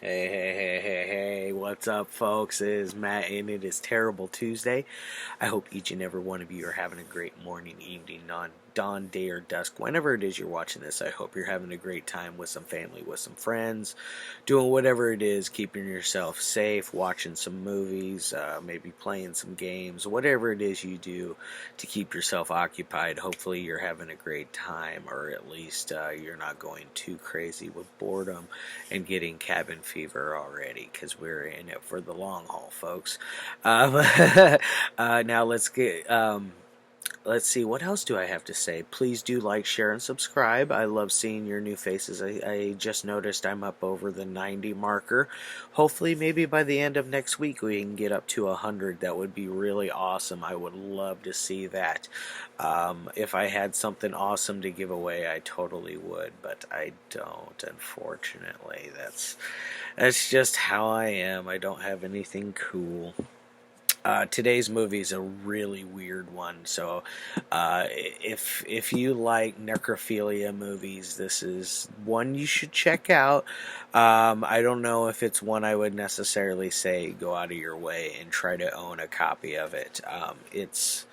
Hey, what's up, folks? It is Matt, and it is Terrible Tuesday. I hope each and every one of you are having a great morning, evening, dawn, day, or dusk. Whenever it is you're watching this, I hope you're having a great time with some family, with some friends, doing whatever it is, keeping yourself safe, watching some movies, maybe playing some games, whatever it is you do to keep yourself occupied. Hopefully, you're having a great time, or at least you're not going too crazy with boredom and getting cabin fever already, because we're in it for the long haul, folks. Now let's see, what else do I have to say? Please do like, share, and subscribe. I love seeing your new faces. I just noticed I'm up over the 90 marker. Hopefully, maybe by the end of next week, we can get up to 100. That would be really awesome. I would love to see that. If I had something awesome to give away, I totally would, but I don't, unfortunately. That's just how I am. I don't have anything cool. Today's movie is a really weird one, so if you like necrophilia movies, this is one you should check out. I don't know if it's one I would necessarily say go out of your way and try to own a copy of it. It's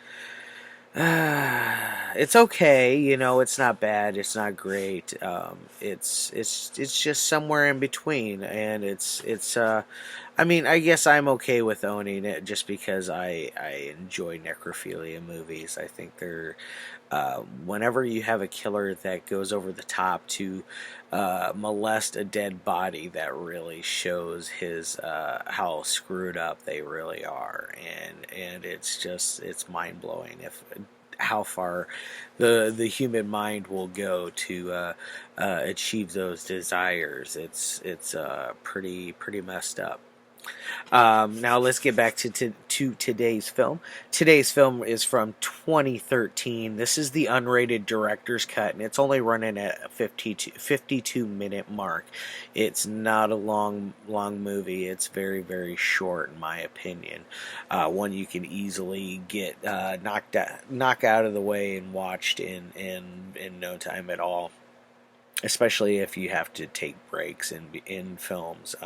okay, it's not bad, it's not great. It's just somewhere in between, and I mean, I guess I'm okay with owning it just because I enjoy necrophilia movies. I think they're whenever you have a killer that goes over the top to molest a dead body, that really shows his how screwed up they really are, and it's mind blowing if how far the human mind will go to achieve those desires. It's pretty messed up. Now let's get back to today's film. Today's film is from 2013. This is the unrated director's cut, and it's only running at a 52-minute mark. It's not a long movie. It's very short, in my opinion. One you can easily get knock out of the way and watched in no time at all, especially if you have to take breaks in films.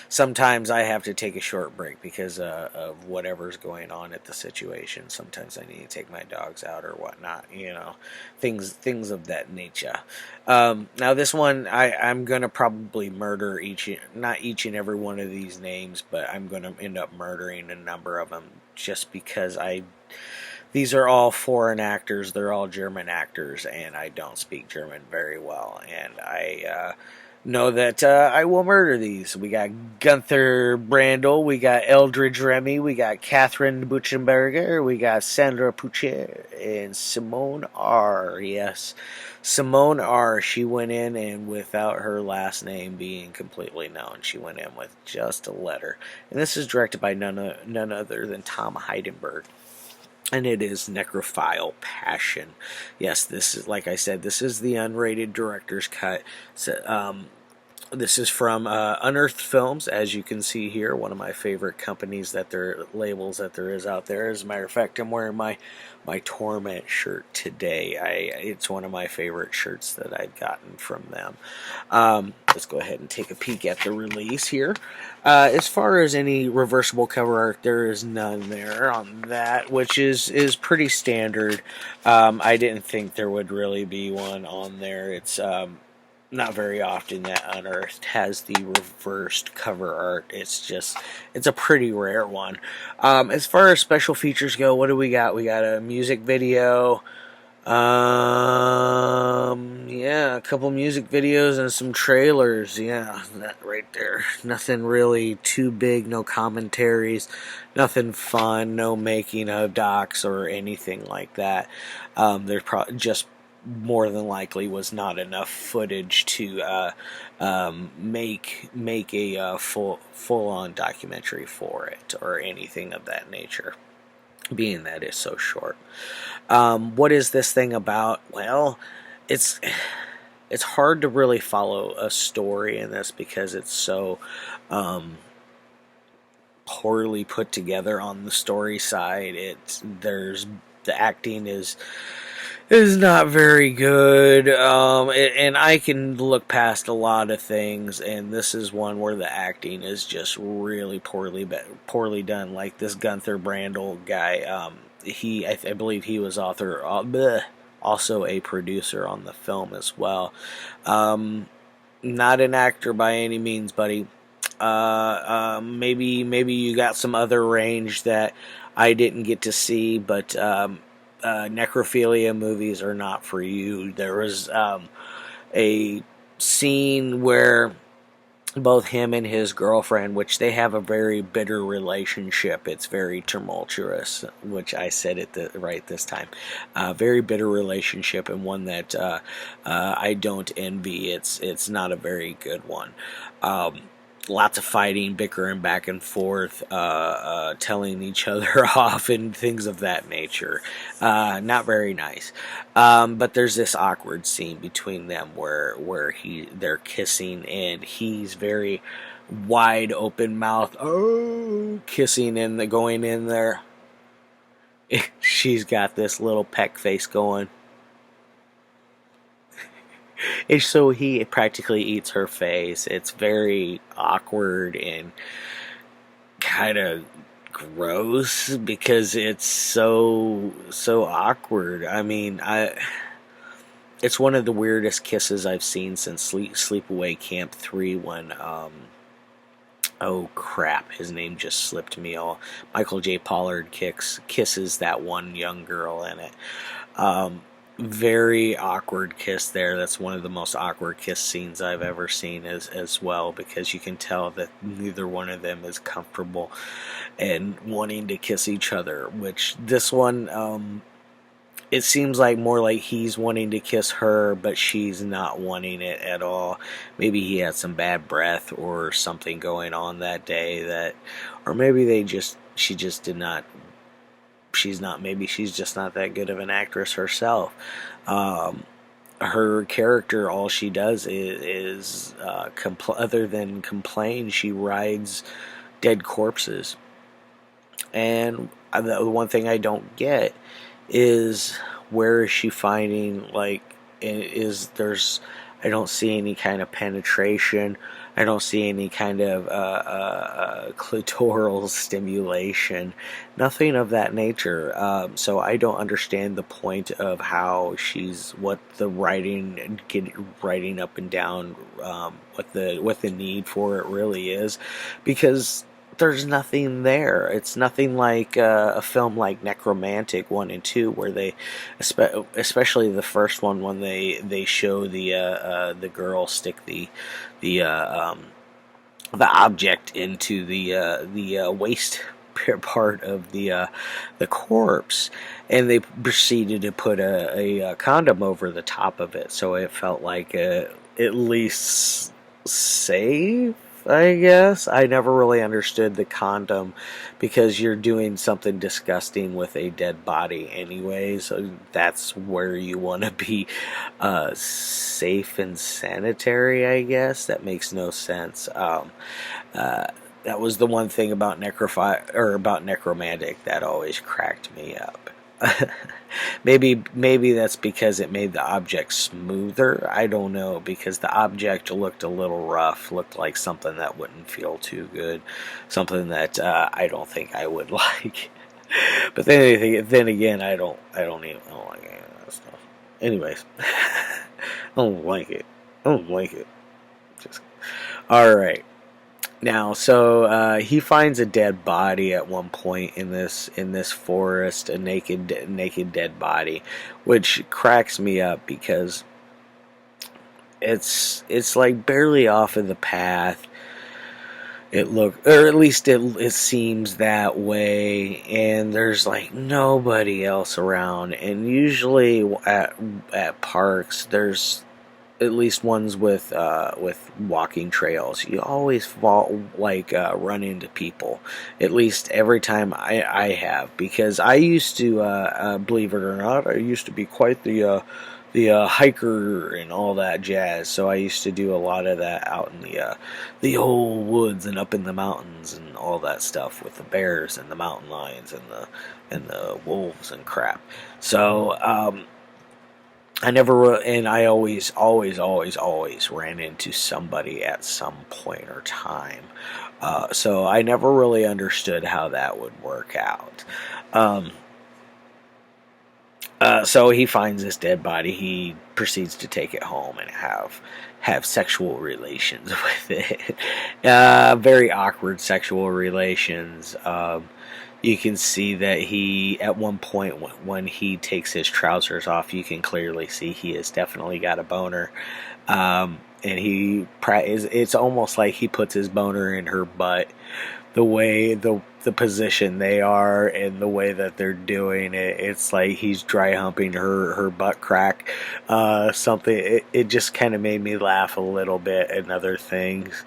Sometimes I have to take a short break because of whatever's going on at the situation. Sometimes I need to take my dogs out or whatnot, things of that nature. Now this one, I'm going to probably murder not each and every one of these names, but I'm going to end up murdering a number of them just because these are all foreign actors. They're all German actors, and I don't speak German very well. And I know that I will murder these. We got Gunther Brandl, we got Eldrid Remy, we got Katharina Buchberger, we got Sandra Pucher, and Simone R. Yes, Simone R. She went in, and without her last name being completely known, she went in with just a letter. And this is directed by none other than Tom Heidenberg. And it is Necrophile Passion. Yes, this is, like I said, this is the unrated director's cut. So, this is from Unearthed Films, as you can see here, one of my favorite companies labels that there is out there. As a matter of fact, I'm wearing my Torment shirt today. It's one of my favorite shirts that I've gotten from them. Let's go ahead and take a peek at the release here. As far as any reversible cover art, there is none there on that, which is pretty standard. I didn't think there would really be one on there. It's not very often that Unearthed has the reversed cover art. It's a pretty rare one. As far as special features go, what do we got? We got a music video. Yeah, a couple music videos and some trailers. Yeah, that right there. Nothing really too big, no commentaries, nothing fun, no making of docs or anything like that. There's probably just more than likely was not enough footage to make a full-on documentary for it or anything of that nature, being that it's so short. What is this thing about? Well, it's hard to really follow a story in this because it's so poorly put together on the story side. The acting is is not very good. And I can look past a lot of things, and this is one where the acting is just really poorly done. Like this Gunther Brandl guy, I believe he was also a producer on the film as well. Not an actor by any means, buddy. Maybe you got some other range that I didn't get to see, but necrophilia movies are not for you. There was a scene where both him and his girlfriend, which they have a very bitter relationship. It's very tumultuous, which I said it right this time. Very bitter relationship, and one that I don't envy. It's not a very good one. Lots of fighting, bickering back and forth, telling each other off, and things of that nature. Not very nice. But there's this awkward scene between them where they're kissing, and he's very wide open mouth, kissing and going in there. She's got this little peck face going. And so he practically eats her face. It's very awkward and kind of gross because it's so awkward. I mean, it's one of the weirdest kisses I've seen since Sleepaway Camp 3 when oh crap, his name just slipped me. Michael J. Pollard kisses that one young girl in it. Very awkward kiss there. That's one of the most awkward kiss scenes I've ever seen as well, because you can tell that neither one of them is comfortable and wanting to kiss each other, which this one, it seems like more like he's wanting to kiss her, but she's not wanting it at all. Maybe he had some bad breath or something going on that day, or maybe she just did not. Maybe she's just not that good of an actress herself. Her character, all she does is other than complain, she rides dead corpses. And the one thing I don't get is, where is she finding, I don't see any kind of penetration. I don't see any kind of clitoral stimulation. Nothing of that nature. So I don't understand the point of what the writing up and down, what the need for it really is, because there's nothing there. It's nothing like a film like Necromantic 1 and 2, where they, especially the first one, when they show the girl stick the object into the waist part of the corpse, and they proceeded to put a condom over the top of it, so it felt like at least safe, I guess. I never really understood the condom, because you're doing something disgusting with a dead body anyway, so that's where you want to be safe and sanitary, I guess. That makes no sense. That was the one thing about Necromantic that always cracked me up. Maybe that's because it made the object smoother. I don't know, because the object looked a little rough, looked like something that wouldn't feel too good, something that I don't think I would like. But then again, I don't like any of that stuff. Anyways, I don't like it. Just all right. Now, so he finds a dead body at one point in this forest, a naked dead body, which cracks me up, because it's like barely off of the path. Or at least it seems that way, and there's like nobody else around. And usually at parks, there's at least ones with walking trails, you always run into people. At least every time I have, because I used to, believe it or not, I used to be quite the hiker and all that jazz. So I used to do a lot of that out in the old woods and up in the mountains and all that stuff, with the bears and the mountain lions and the wolves and crap. So and I always ran into somebody at some point or time. So I never really understood how that would work out. Um, so he finds this dead body. He proceeds to take it home and have sexual relations with it. Very awkward sexual relations. You can see that he, at one point, when he takes his trousers off, you can clearly see he has definitely got a boner. And it's almost like he puts his boner in her butt. The way the position they are and the way that they're doing it, it's like he's dry humping her butt crack. It just kind of made me laugh a little bit, and other things.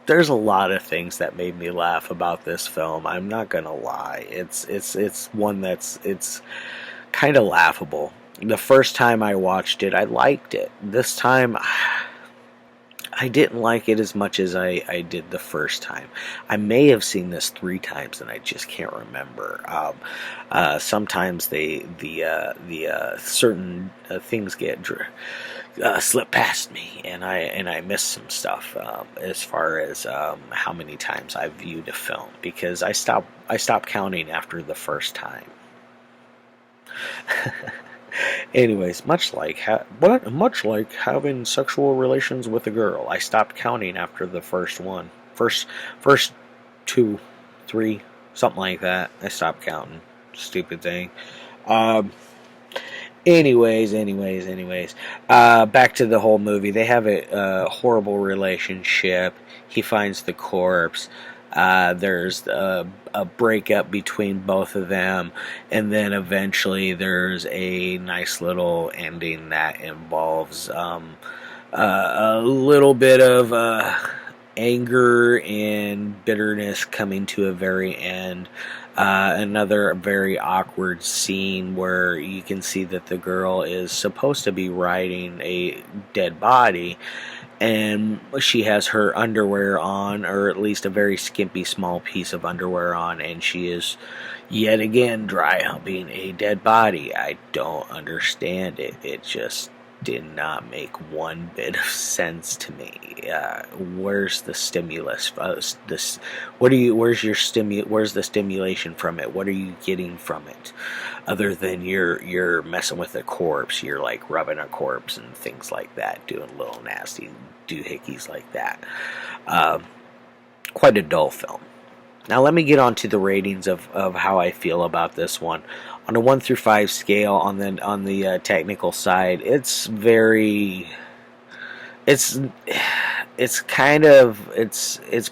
There's a lot of things that made me laugh about this film. I'm not gonna lie. It's one it's kind of laughable. The first time I watched it, I liked it. This time, I didn't like it as much as I did the first time. I may have seen this 3 times and I just can't remember. Sometimes the certain things get slip past me, and I miss some stuff as far as how many times I've viewed a film, because I stopped counting after the first time. Anyways, much like having sexual relations with a girl, I stopped counting after the first one. First 2, 3, something like that. I stopped counting. Stupid thing. Anyways. Back to the whole movie. They have a horrible relationship. He finds the corpse. There's a breakup between both of them, and then eventually there's a nice little ending that involves a little bit of anger and bitterness coming to a very end. Another very awkward scene where you can see that the girl is supposed to be riding a dead body, and she has her underwear on, or at least a very skimpy small piece of underwear on, and she is yet again dry humping a dead body. I don't understand it. It just did not make one bit of sense to me. Where's the stimulus? Where's the stimulation from it? What are you getting from it? Other than you're messing with a corpse, you're like rubbing a corpse and things like that, doing little nasty doohickeys like that. Quite a dull film. Now let me get on to the ratings of how I feel about this one. On a 1 through 5 scale, on the technical side, it's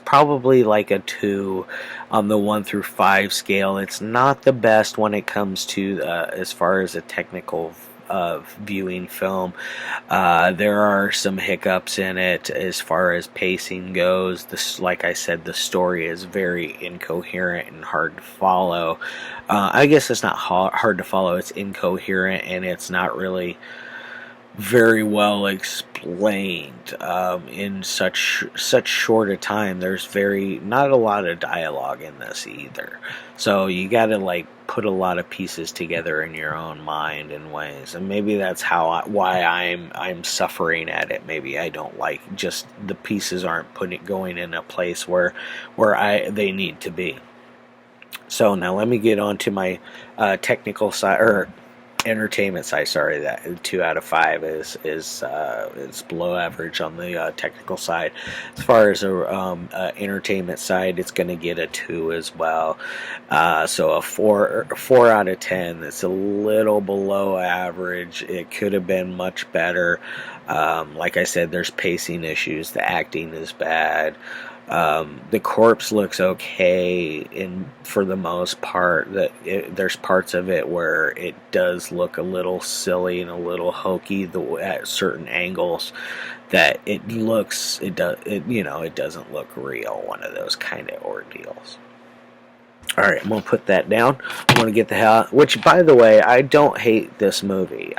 probably like a 2 on the 1 through 5 scale. It's not the best when it comes to as far as a technical viewing film. There are some hiccups in it as far as pacing goes. Like I said, the story is very incoherent and hard to follow. I guess it's not hard to follow. It's incoherent, and it's not really very well explained in such short a time. There's not a lot of dialogue in this either, so you got to put a lot of pieces together in your own mind in ways, and maybe that's why I'm suffering at it. Maybe I don't like just the pieces aren't going in a place where they need to be. So now let me get on to my technical side, or entertainment side. Sorry, that 2 out of 5 is below average on the technical side. As far as entertainment side, it's going to get a 2 as well. So a 4 out of 10. It's a little below average. It could have been much better. Like I said, there's pacing issues. The acting is bad. The corpse looks okay for the most part. There's parts of it where it does look a little silly and a little hokey at certain angles that it doesn't look real. One of those kind of ordeals. Alright, I'm going to put that down. I'm going to get the hell out. Which, by the way, I don't hate this movie.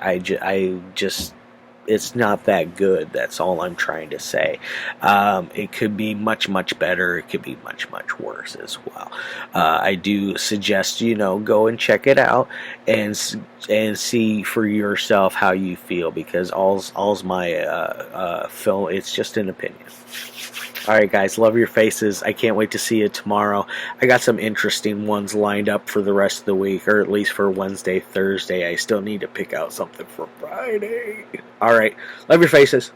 it's not that good. That's all I'm trying to say. It could be much, much better. It could be much, much worse as well. I do suggest, go and check it out and see for yourself how you feel, because all's my film. It's just an opinion. Alright guys, love your faces. I can't wait to see you tomorrow. I got some interesting ones lined up for the rest of the week, or at least for Wednesday, Thursday. I still need to pick out something for Friday. Alright, love your faces.